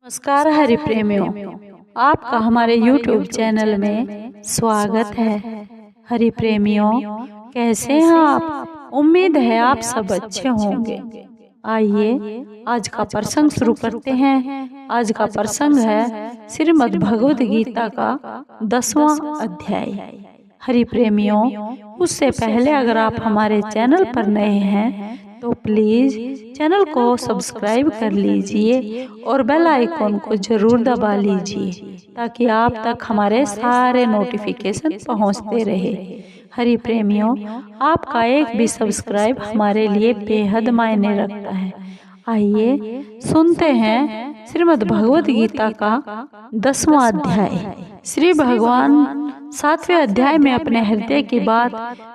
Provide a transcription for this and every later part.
नमस्कार हरि प्रेमियों, आपका हमारे YouTube चैनल में स्वागत है। हरि प्रेमियों, कैसे हैं आप? उम्मीद है आप सब अच्छे होंगे। आइए आज का प्रसंग शुरू करते हैं। आज का प्रसंग है श्रीमद् भगवद गीता का 10वां अध्याय। हरि प्रेमियों, उससे पहले अगर आप हमारे चैनल पर नए हैं तो प्लीज चैनल को सब्सक्राइब कर लीजिए और बेल आइकॉन को जरूर दबा लीजिए ताकि आप तक हमारे सारे नोटिफिकेशन पहुंचते रहे। हरि प्रेमियों, आपका एक भी सब्सक्राइब हमारे लिए बेहद मायने रखता है। आइए सुनते हैं श्रीमद् भगवद गीता का 10वां अध्याय। श्री भगवान 7वें अध्याय में अपने हृदय की बात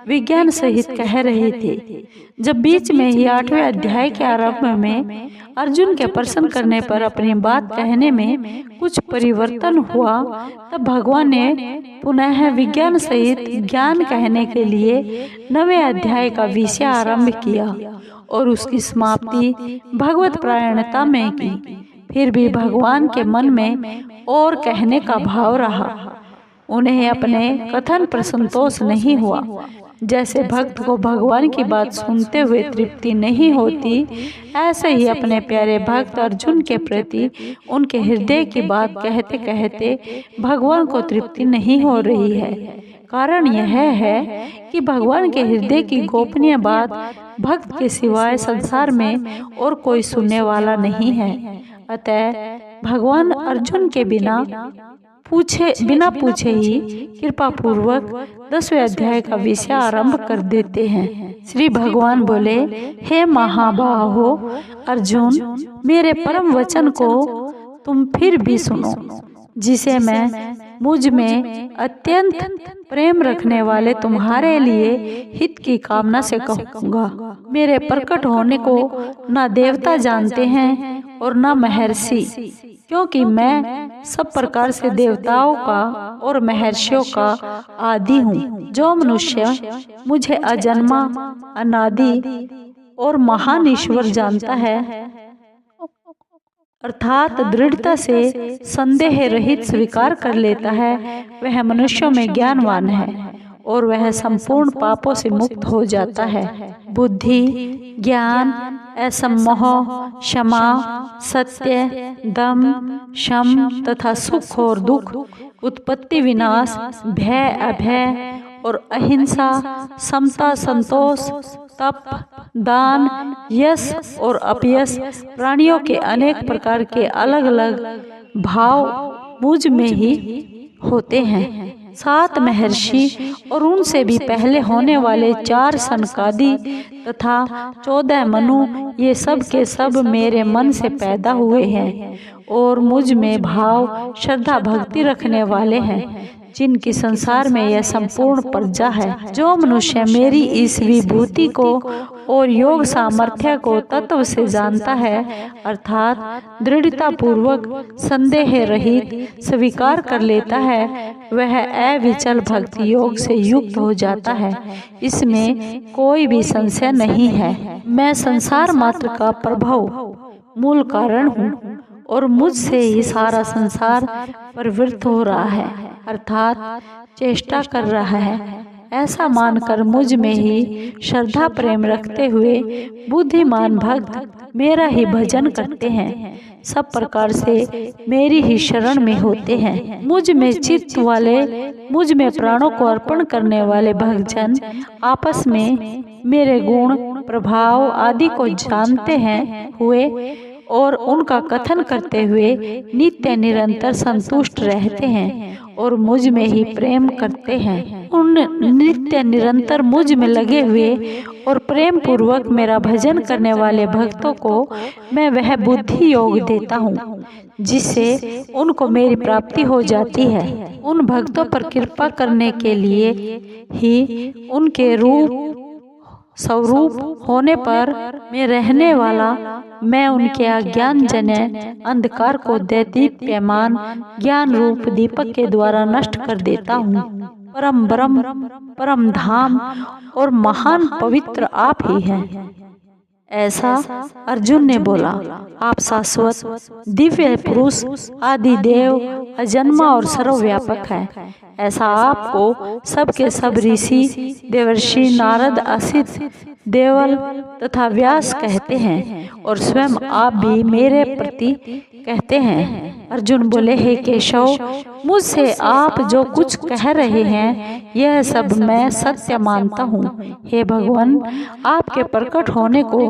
विज्ञान सहित कह रहे थे। जब बीच में ही 8वें अध्याय के आरंभ में अर्जुन के प्रश्न करने पर अपनी बात कहने में कुछ परिवर्तन हुआ, तब भगवान ने पुनः विज्ञान सहित ज्ञान कहने के लिए 9वें अध्याय का विषय आरंभ किया और उसकी समाप्ति भगवत परायणता में की। फिर भी भगवान के मन में और कहने का भाव रहा। उन्हें अपने कथन पर संतोष नहीं हुआ। जैसे भक्त को भगवान की बात सुनते हुए तृप्ति नहीं होती, ऐसे ही अपने प्यारे भक्त अर्जुन के प्रति उनके हृदय की बात कहते कहते भगवान को तृप्ति नहीं हो रही है। कारण यह है कि भगवान के हृदय की गोपनीय बात भक्त के सिवाय संसार में और कोई सुनने वाला नहीं है। अतः भगवान अर्जुन के बिना पूछे ही कृपा पूर्वक 10वें अध्याय का विषय आरंभ कर देते हैं। श्री भगवान बोले, हे महाबाहो अर्जुन, मेरे परम वचन को तुम फिर भी सुनो, जिसे मैं मुझ में अत्यंत प्रेम रखने वाले तुम्हारे लिए हित की कामना से कहूँगा। मेरे प्रकट होने को न देवता जानते हैं और न महर्षि, क्योंकि मैं सब प्रकार से देवताओं का और महर्षियों का आदि हूँ। जो मनुष्य मुझे अजन्मा, अनादि और महान ईश्वर जानता है, अर्थात दृढ़ता से संदेह रहित स्वीकार कर लेता है, वह मनुष्यों में ज्ञानवान है और वह संपूर्ण पापों से मुक्त हो जाता है। बुद्धि, ज्ञान, असम्मोह, क्षमा, सत्य, दम, शम तथा सुख और दुख, उत्पत्ति, विनाश, भय, अभय और अहिंसा, समता, संतोष, तप, दान, यश और अपयश, प्राणियों के अनेक प्रकार के अलग अलग भाव मुझ में ही होते हैं। 7 महर्षि और उनसे भी पहले होने वाले 4 सनकादि तथा 14 मनु, ये सब के सब मेरे मन से पैदा हुए हैं और मुझ में भाव, श्रद्धा, भक्ति रखने वाले हैं, जिनकी संसार में यह संपूर्ण प्रजा है। जो मनुष्य मेरी इस विभूति को और योग सामर्थ्य को तत्व से जानता है, अर्थात दृढ़ता पूर्वक संदेह रहित स्वीकार कर लेता है, वह अविचल भक्ति योग से युक्त हो जाता है। इसमें कोई भी संशय नहीं है। मैं संसार मात्र का प्रभव मूल कारण हूँ और मुझसे ही सारा संसार प्रवृत्त हो रहा है, अर्थात चेष्टा कर रहा है। ऐसा मानकर मुझ में ही श्रद्धा प्रेम रखते हुए बुद्धिमान भक्त मेरा ही भजन करते हैं, सब प्रकार से मेरी ही शरण में होते हैं। मुझ में चित्त वाले, मुझ में प्राणों को अर्पण करने वाले भक्तजन आपस में मेरे गुण, प्रभाव आदि को जानते हैं हुए और उनका कथन करते हुए नित्य निरंतर संतुष्ट रहते हैं और मुझ में ही प्रेम करते हैं। उन नित्य निरंतर मुझ में लगे हुए और प्रेम पूर्वक मेरा भजन करने वाले भक्तों को मैं वह बुद्धि योग देता हूँ, जिससे उनको मेरी प्राप्ति हो जाती है। उन भक्तों पर कृपा करने के लिए ही उनके रूप स्वरूप होने पर मैं रहने वाला, मैं उनके अज्ञान जन्य अंधकार को दैदीप्यमान ज्ञान रूप दीपक के द्वारा नष्ट कर देता हूँ। परम ब्रह्म, परम धाम और महान पवित्र आप ही हैं। ऐसा अर्जुन ने बोला, आप शाश्वत दिव्य पुरुष, आदि देव, अजन्मा और सर्वव्यापक है। ऐसा आपको सबके सब ऋषि, देवर्षि, नारद, असित, देवल तथा व्यास कहते हैं और स्वयं आप भी मेरे प्रति कहते हैं। अर्जुन बोले, हे केशव, मुझसे आप जो कुछ कह रहे हैं यह सब मैं सत्य मानता हूँ। हे भगवान, आपके प्रकट होने को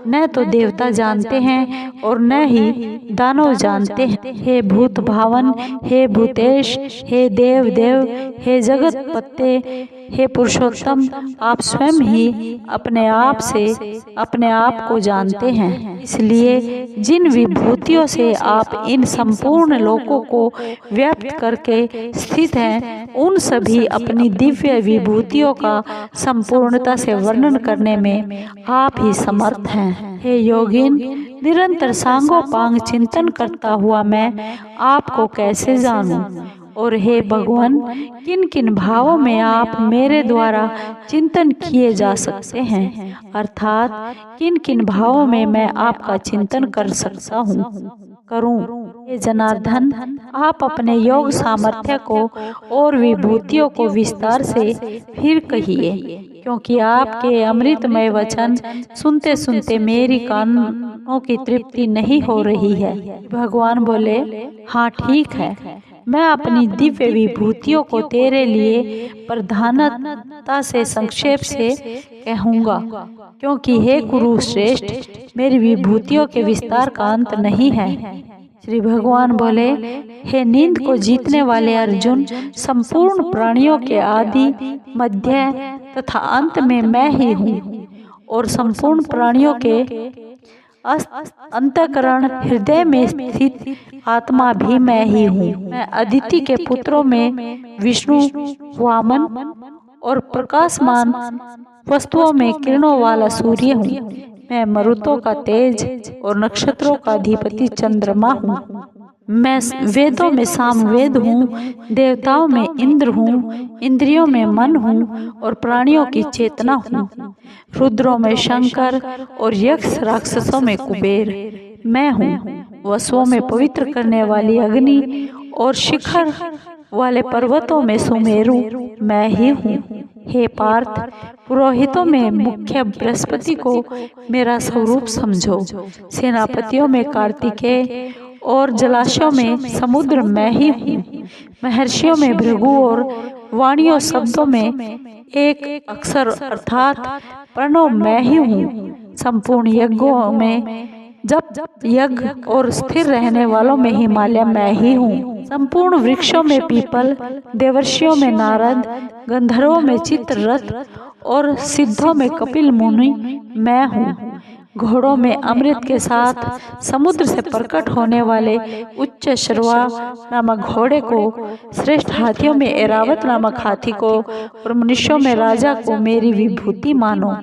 न तो देवता जानते हैं और न ही दानव जानते हैं। हे भूत भावन, हे भूतेश, हे देव देव, हे जगत पते, हे पुरुषोत्तम, आप स्वयं ही अपने आप से अपने आप को जानते हैं। इसलिए जिन विभूतियों से आप इन संपूर्ण लोकों को व्याप्त करके स्थित हैं, उन सभी अपनी दिव्य विभूतियों का संपूर्णता से वर्णन करने में आप ही समर्थ हैं। हे योगिन, निरंतर सांगोपांग चिंतन करता हुआ मैं आपको कैसे जानूं? और हे भगवान, किन किन भावों में आप मेरे द्वारा चिंतन किए जा सकते हैं, अर्थात किन किन भावों में मैं आपका चिंतन कर सकता हूँ करूं? हे जनार्दन, आप अपने योग सामर्थ्य को और विभूतियों को विस्तार से फिर कहिए, क्योंकि आपके अमृतमय वचन सुनते सुनते मेरी कानों की तृप्ति नहीं हो रही है। भगवान बोले, हाँ ठीक है, मैं अपनी दिव्य विभूतियों को तेरे लिए प्रधानता से संक्षेप से कहूँगा, क्योंकि हे कुरु श्रेष्ठ, मेरी विभूतियों के विस्तार का अंत नहीं है। श्री भगवान बोले, हे नींद को जीतने वाले अर्जुन, संपूर्ण प्राणियों के आदि, मध्य तथा अंत में मैं ही हूँ और संपूर्ण प्राणियों के अंतःकरण हृदय में स्थित आत्मा भी मैं ही हूँ। मैं अदिति के पुत्रों में विष्णु, वामन और प्रकाशमान वस्तुओं में किरणों वाला सूर्य हूँ। मैं मरुतों का तेज और नक्षत्रों का अधिपति चंद्रमा हूँ। मैं वेदों में सामवेद हूँ, देवताओं में इंद्र हूँ, इंद्रियों में मन हूँ और प्राणियों की चेतना हूँ। रुद्रों में शंकर और यक्ष राक्षसों में कुबेर मैं हूँ। वसुओं में पवित्र करने वाली अग्नि और शिखर वाले पर्वतों में सुमेरु मैं ही हूँ। हे पार्थ, पुरोहितों में मुख्य बृहस्पति को मेरा स्वरूप समझो। सेनापतियों में कार्तिकेय और जलाशयों में समुद्र मैं ही हूँ। महर्षियों में भृगु और वाणियों शब्दों में एक अक्षर अर्थात प्रणव मैं ही हूँ। संपूर्ण यज्ञों में जप यज्ञ और स्थिर रहने वालों में हिमालय मैं ही हूँ। संपूर्ण वृक्षों में पीपल, देवर्षियों में नारद, गंधर्वों में चित्ररथ और सिद्धों में कपिल मुनि मैं हूँ। घोड़ों में अमृत के साथ समुद्र से प्रकट होने वाले उच्च श्रवा नामक घोड़े को, श्रेष्ठ हाथियों में ऐरावत नामक हाथी को और मनुष्यों में राजा को मेरी विभूति मानो।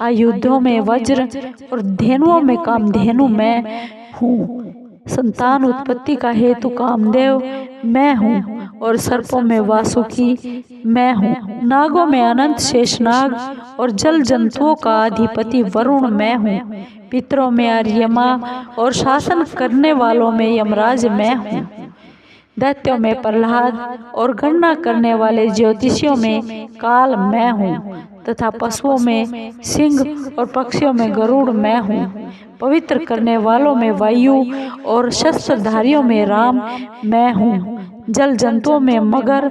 आयुधों में वज्र और धेनुओं में कामधेनु मैं हूँ। संतान उत्पत्ति का हेतु कामदेव मैं हूँ और सर्पों में वासुकी मैं हूँ। नागों में अनंत शेषनाग और जल जंतुओं का अधिपति वरुण मैं हूँ। पितरों में आर्यमा और शासन करने वालों में यमराज मैं हूँ। दैत्यों में प्रहलाद और गणना करने वाले ज्योतिषियों में काल मैं हूँ तथा पशुओं में सिंह और पक्षियों में गरुड़ मैं हूँ। पवित्र करने वालों में वायु और शस्त्रधारियों में राम मैं हूँ। जल जंतुओं में मगर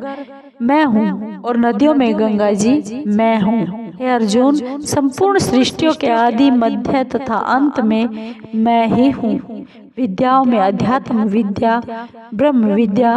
मैं हूँ और नदियों में गंगा जी मैं हूँ। हे अर्जुन, संपूर्ण सृष्टियों के आदि, मध्य तथा अंत में मैं ही हूँ। विद्याओं में अध्यात्म विद्या, ब्रह्म विद्या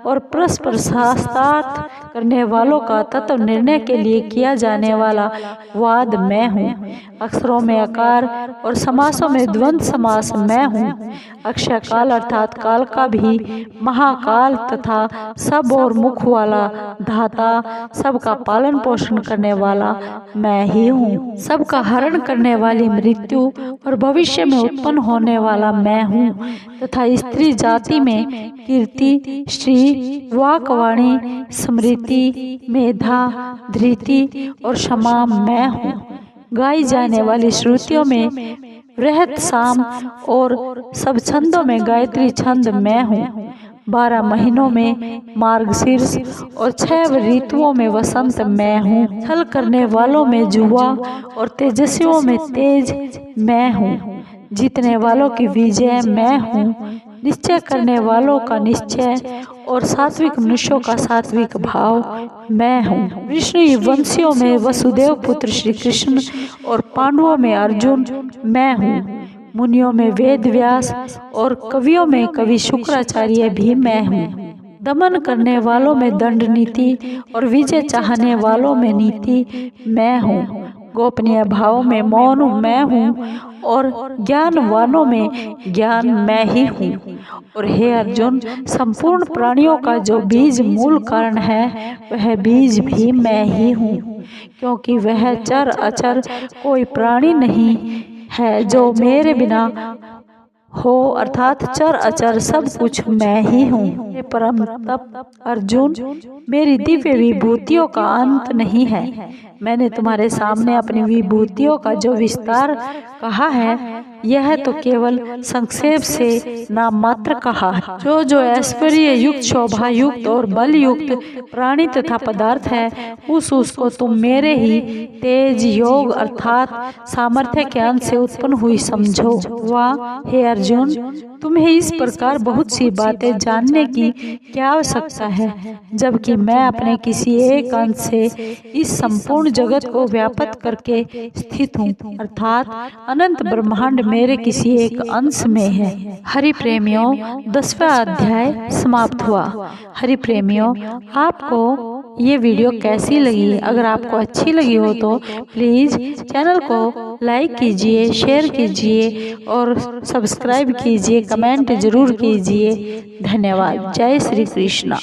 और परस्पर शास्त्रार्थ करने वालों का तत्व निर्णय के लिए किया जाने वाला वाद मैं हूँ। अक्षरों में आकार और समासों में द्वंद्व समास मैं हूँ। अक्षय काल अर्थात काल का भी महाकाल तथा सब और मुख वाला धाता, सबका पालन पोषण करने वाला मैं ही हूँ। सबका हरण करने वाली मृत्यु और भविष्य में उत्पन्न होने वाला मैं हूँ तथा स्त्री जाति में कीर्ति, श्री, वाक्वाणी, स्मृति, मेधा, धृति और क्षमा मैं हूँ। गाई जाने वाली श्रुतियों में वृहत साम और सब छंदों में गायत्री छंद मैं हूँ। 12 महीनों में मार्गशीर्ष और 6 ऋतुओं में वसंत मैं हूँ। छल करने वालों में जुआ और तेजस्वियों में तेज मैं हूँ। जीतने वालों की विजय मैं हूँ। निश्चय करने वालों का निश्चय और सात्विक मनुष्यों का सात्विक भाव मैं हूँ। विष्णु वंशियों में वसुदेव पुत्र श्री कृष्ण और पांडवों में अर्जुन मैं हूँ। मुनियों में वेद व्यास और कवियों में कवि शुक्राचार्य भी मैं हूँ। दमन करने वालों में दंड नीति और विजय चाहने वालों में नीति मैं हूँ। गोपनीय भावों में मौन मैं हूँ और ज्ञानवानों में ज्ञान मैं ही हूँ। और हे अर्जुन, संपूर्ण प्राणियों का जो बीज मूल कारण है वह बीज भी मैं ही हूँ, क्योंकि वह चर अचर कोई प्राणी नहीं है जो मेरे बिना हो, अर्थात चर अचर सब कुछ मैं ही हूँ। हे परम तप अर्जुन, मेरी दिव्य विभूतियों का अंत नहीं है। मैंने तुम्हारे सामने अपनी विभूतियों का जो विस्तार कहा है यह तो केवल संक्षेप से नाम मात्र कहा है। जो ऐश्वर्य युक्त, शोभा युक्त और बल युक्त प्राणी तथा पदार्थ है उसको तुम मेरे ही तेज योग अर्थात सामर्थ्य के अंश से उत्पन्न हुई समझो। वाह हे अर्जुन, तुम्हें इस प्रकार बहुत सी बातें जानने की क्या आवश्यकता है, जबकि मैं अपने किसी एक अंश से इस संपूर्ण जगत को व्याप्त करके स्थित हूँ, अर्थात अनंत ब्रह्मांड मेरे किसी एक अंश में है। हरि प्रेमियों, 10वां अध्याय समाप्त हुआ। हरि प्रेमियों, आपको ये वीडियो कैसी लगी? अगर आपको अच्छी लगी हो तो प्लीज़ चैनल को लाइक कीजिए, शेयर कीजिए और सब्सक्राइब कीजिए, कमेंट जरूर कीजिए। धन्यवाद। जय श्री कृष्ण।